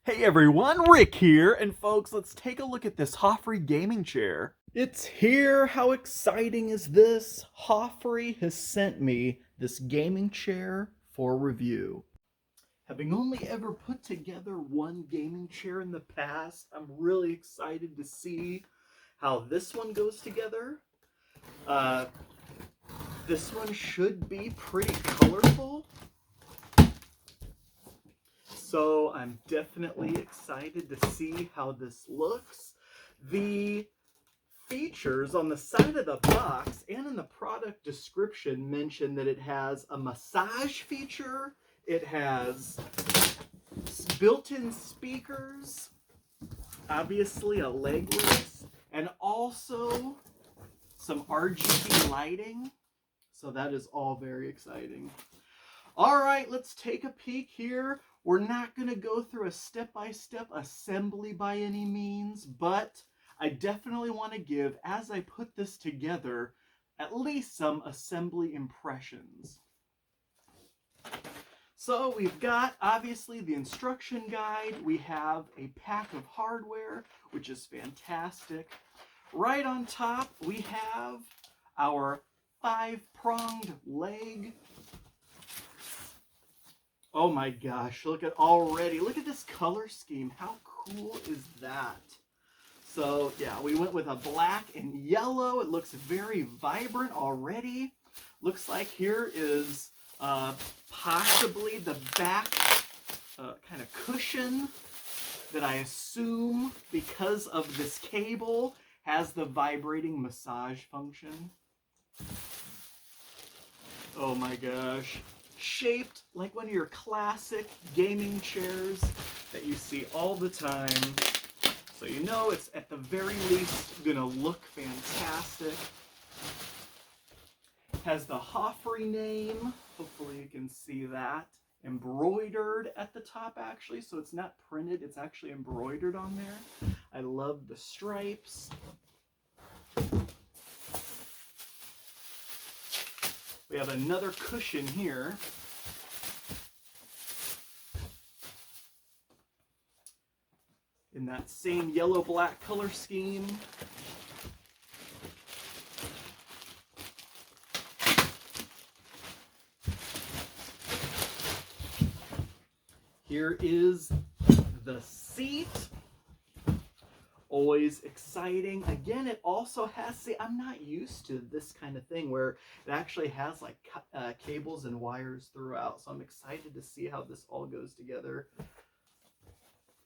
Hey everyone, Rick here, and folks, let's take a look at this HOFFREE gaming chair. It's here! How exciting is this? HOFFREE has sent me this gaming chair for review. Having only ever put together one gaming chair in the past, I'm really excited to see how this one goes together. Uh, this one should be pretty colorful. So I'm definitely excited to see how this looks. The features on the side of the box and in the product description mention that it has a massage feature, it has built-in speakers, obviously a leg rest, and also some RGB lighting. So that is all very exciting. All right, let's take a peek here. We're not going to go through a step-by-step assembly by any means, but I definitely want to give, as I put this together, at least some assembly impressions. So we've got, obviously, the instruction guide. We have a pack of hardware, which is fantastic. Right on top, we have our 5-pronged leg. Oh my gosh, look at this color scheme. How cool is that? So yeah, we went with a black and yellow. It looks very vibrant already. Looks like here is possibly the back kind of cushion that I assume, because of this cable, has the vibrating massage function. Oh my gosh. Shaped like one of your classic gaming chairs that you see all the time. So you know it's at the very least gonna look fantastic. Has the HOFFREE name, hopefully you can see that, embroidered at the top actually, so it's not printed, it's actually embroidered on there. I love the stripes. We have another cushion here. In that same yellow-black color scheme. Here is the seat. Always exciting. Again, it also has, see, I'm not used to this kind of thing where it actually has like cables and wires throughout. So I'm excited to see how this all goes together.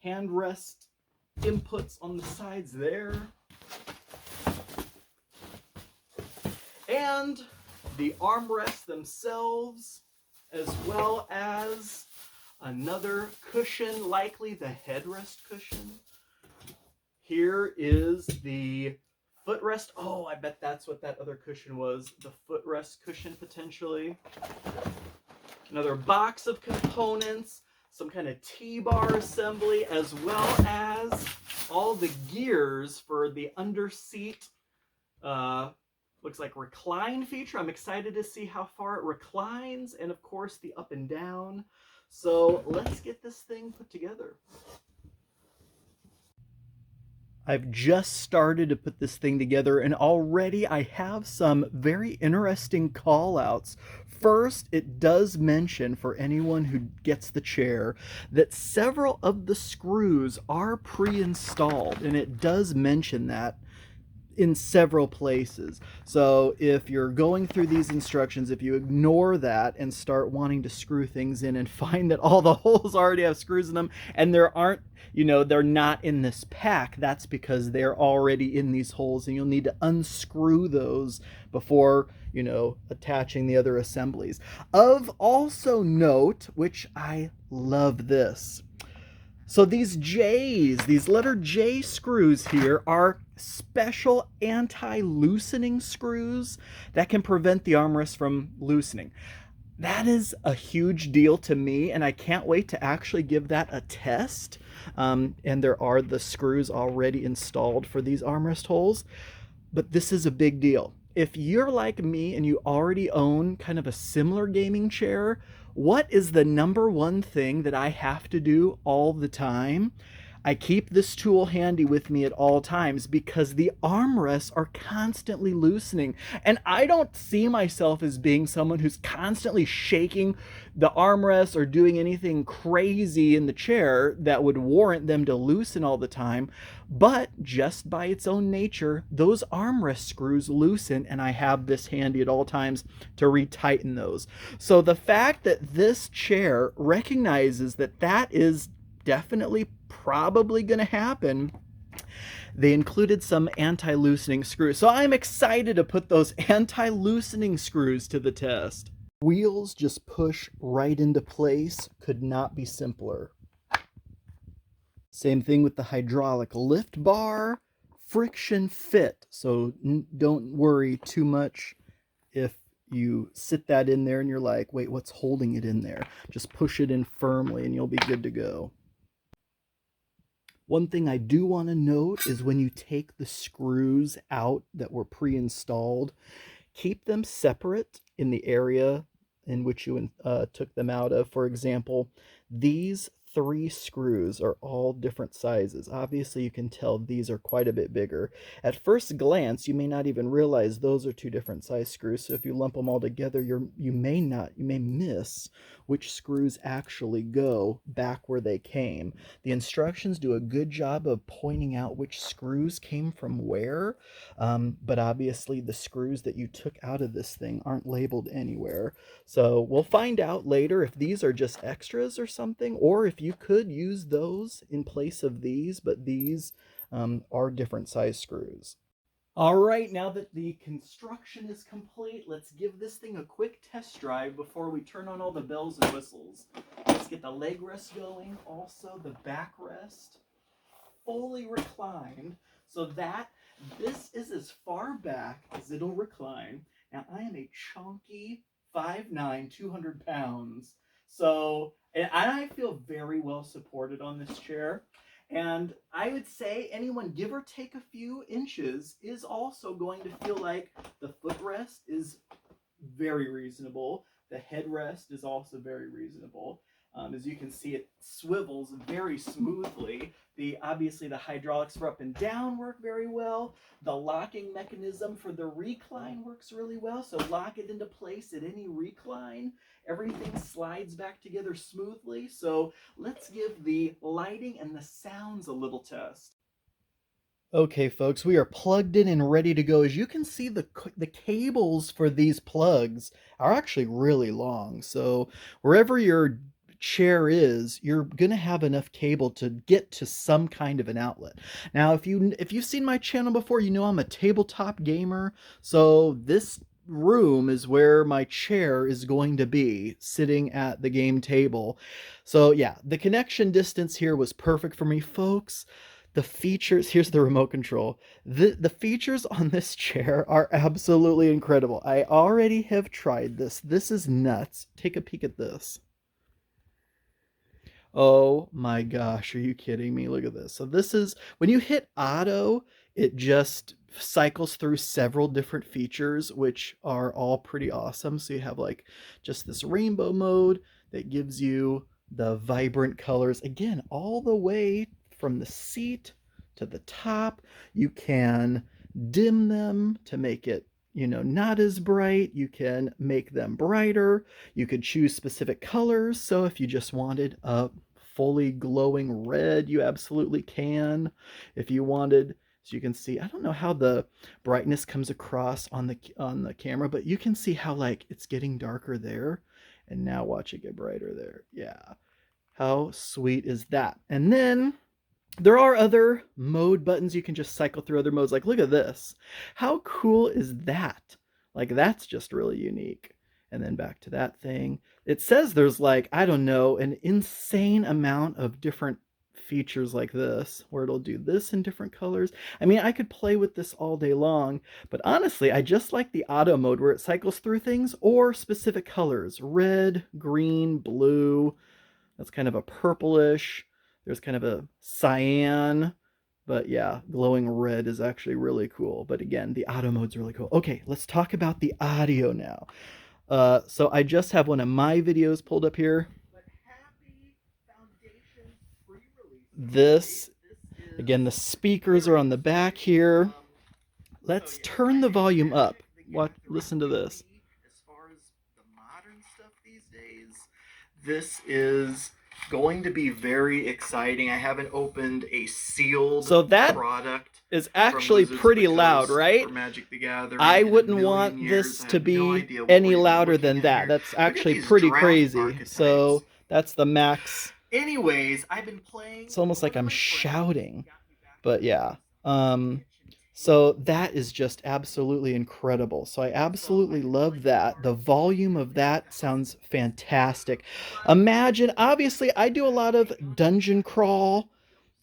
Handrest inputs on the sides there. And the armrests themselves, as well as another cushion, likely the headrest cushion. Here is the footrest. Oh, I bet that's what that other cushion was. The footrest cushion, potentially. Another box of components. Some kind of T-bar assembly, as well as all the gears for the under-seat, looks like recline feature. I'm excited to see how far it reclines, and of course the up and down. So let's get this thing put together. I've just started to put this thing together, and already I have some very interesting call outs. First, it does mention, for anyone who gets the chair, that several of the screws are pre-installed, and it does mention that in several places. So if you're going through these instructions, if you ignore that and start wanting to screw things in and find that all the holes already have screws in them and there aren't, they're not in this pack, that's because they're already in these holes, and you'll need to unscrew those before, attaching the other assemblies. Of also note, which I love this. So these J's, these letter J screws here, are special anti-loosening screws that can prevent the armrest from loosening. That is a huge deal to me, and I can't wait to actually give that a test. And there are the screws already installed for these armrest holes, but this is a big deal. If you're like me and you already own kind of a similar gaming chair, What is the number one thing that I have to do all the time? I keep this tool handy with me at all times because the armrests are constantly loosening. And I don't see myself as being someone who's constantly shaking the armrests or doing anything crazy in the chair that would warrant them to loosen all the time. But just by its own nature, those armrest screws loosen, and I have this handy at all times to retighten those. So the fact that this chair recognizes that that is definitely probably going to happen, they included some anti-loosening screws. So I'm excited to put those anti-loosening screws to the test. Wheels just push right into place. Could not be simpler. Same thing with the hydraulic lift bar. Friction fit. So don't worry too much if you sit that in there and you're like, wait, what's holding it in there? Just push it in firmly and you'll be good to go. One thing I do want to note is when you take the screws out that were pre-installed, keep them separate in the area in which you took them out of. For example, these 3 screws are all different sizes. Obviously, you can tell these are quite a bit bigger. At first glance, you may not even realize those are 2 different size screws. So if you lump them all together, you may miss which screws actually go back where they came. The instructions do a good job of pointing out which screws came from where, but obviously the screws that you took out of this thing aren't labeled anywhere. So we'll find out later if these are just extras or something, or if you could use those in place of these, but these are different size screws. All right, now that the construction is complete, let's give this thing a quick test drive before we turn on all the bells and whistles. Let's get the leg rest going, also the backrest, fully reclined, so that this is as far back as it'll recline. Now, I am a chunky 5'9", 200 pounds, so, and I feel very well supported on this chair. And I would say anyone give or take a few inches is also going to feel like the footrest is very reasonable. The headrest is also very reasonable. As you can see, it swivels very smoothly. Obviously the hydraulics for up and down work very well. The locking mechanism for the recline works really well. So lock it into place at any recline. Everything slides back together smoothly. So let's give the lighting and the sounds a little test. Okay, folks, we are plugged in and ready to go. As you can see, the cables for these plugs are actually really long. So wherever your chair is, you're going to have enough cable to get to some kind of an outlet. Now, if you've seen my channel before, you know I'm a tabletop gamer. So this room is where my chair is going to be, sitting at the game table. So yeah, the connection distance here was perfect for me, folks. The features, here's the remote control. The features on this chair are absolutely incredible. I already have tried this. This is nuts. Take a peek at this. Oh my gosh, are you kidding me? Look at this. So this is, when you hit auto, it just cycles through several different features, which are all pretty awesome. So you have like just this rainbow mode that gives you the vibrant colors. Again, all the way from the seat to the top. You can dim them to make it, not as bright. You can make them brighter. You could choose specific colors. So if you just wanted a fully glowing red, you absolutely can. If you wanted, so you can see, I don't know how the brightness comes across on the camera, but you can see how like it's getting darker there, and now watch it get brighter there. Yeah. How sweet is that? And then there are other mode buttons. You can just cycle through other modes. Like, look at this. How cool is that? Like, that's just really unique. And then back to that thing. It says there's like, I don't know, an insane amount of different features like this, where it'll do this in different colors. I mean, I could play with this all day long, but honestly, I just like the auto mode where it cycles through things, or specific colors. Red, green, blue. That's kind of a purplish. There's kind of a cyan, but yeah, glowing red is actually really cool. But again, the auto mode's really cool. Okay, let's talk about the audio now. So I just have one of my videos pulled up here. This, again, the speakers are on the back here. Let's turn the volume up. Listen to this. As far as the modern stuff these days, this is going to be very exciting. I haven't opened a sealed product. Is actually pretty loud, right? I wouldn't want this to be any louder than that. That's actually pretty crazy. So that's the max. Anyways, I've been playing. It's almost like I'm shouting, but yeah. So that is just absolutely incredible. So I absolutely love that. The volume of that sounds fantastic. Imagine, obviously, I do a lot of dungeon crawl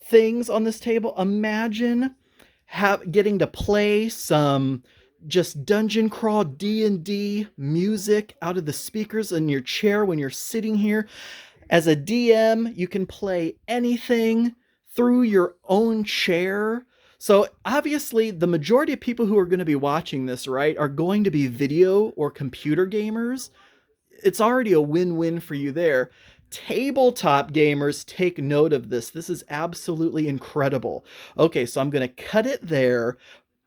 things on this table. Imagine getting to play some just dungeon crawl D&D music out of the speakers in your chair when you're sitting here. As a DM, you can play anything through your own chair. So obviously the majority of people who are going to be watching this, right, are going to be video or computer gamers. It's already a win-win for you there. Tabletop gamers, take note of this. This is absolutely incredible. Okay, so I'm going to cut it there.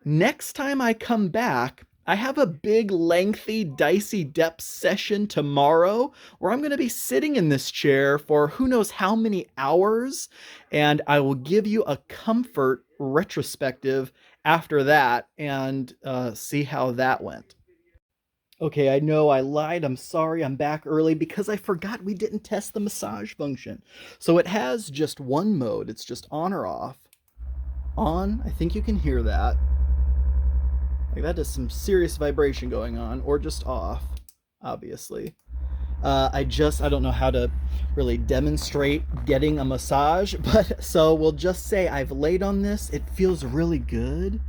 Next time I come back, I have a big, lengthy, dicey depth session tomorrow where I'm going to be sitting in this chair for who knows how many hours, and I will give you a comfort retrospective after that and see how that went. Okay, I know I lied. I'm sorry. I'm back early because I forgot we didn't test the massage function. So it has just one mode. It's just on or off. On, I think you can hear that. Like that is some serious vibration going on, or just off, obviously. I don't know how to really demonstrate getting a massage, but so we'll just say I've laid on this. It feels really good.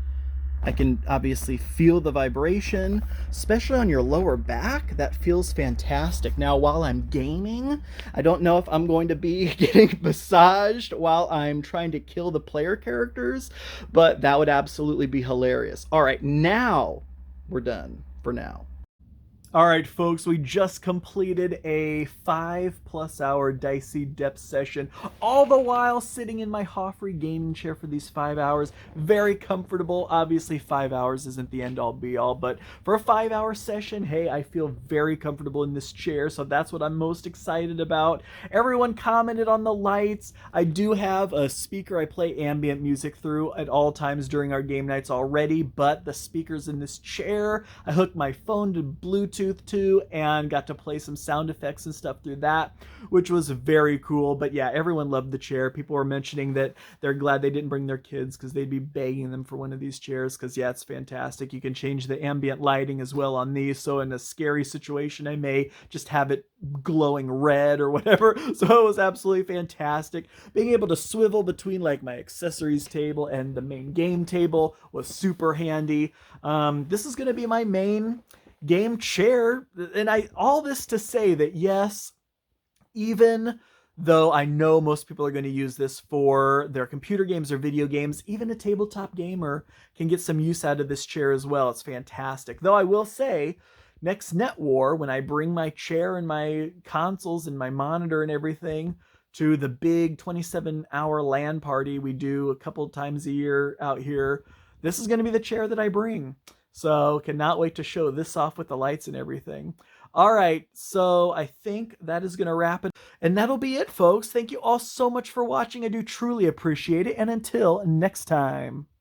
I can obviously feel the vibration, especially on your lower back. That feels fantastic. Now, while I'm gaming, I don't know if I'm going to be getting massaged while I'm trying to kill the player characters, but that would absolutely be hilarious. All right, now we're done for now. All right, folks, we just completed a 5+ hour dicey depth session, all the while sitting in my HOFFREE gaming chair for these 5 hours. Very comfortable. Obviously, 5 hours isn't the end all be all, but for a 5-hour session, hey, I feel very comfortable in this chair, so that's what I'm most excited about. Everyone commented on the lights. I do have a speaker I play ambient music through at all times during our game nights already, but the speakers in this chair, I hooked my phone to Bluetooth to and got to play some sound effects and stuff through that, which was very cool. But yeah, everyone loved the chair. People were mentioning that they're glad they didn't bring their kids because they'd be begging them for one of these chairs, because yeah, it's fantastic. You can change the ambient lighting as well on these, so in a scary situation I may just have it glowing red or whatever. So it was absolutely fantastic. Being able to swivel between like my accessories table and the main game table was super handy. This is going to be my main game chair, and all this to say that yes, even though I know most people are going to use this for their computer games or video games, even a tabletop gamer can get some use out of this chair as well. It's fantastic. Though I will say, next Net War, when I bring my chair and my consoles and my monitor and everything to the big 27-hour LAN party we do a couple times a year out here, this is going to be the chair that I bring. So cannot wait to show this off with the lights and everything. All right, so I think that is going to wrap it. And that'll be it, folks. Thank you all so much for watching. I do truly appreciate it. And until next time.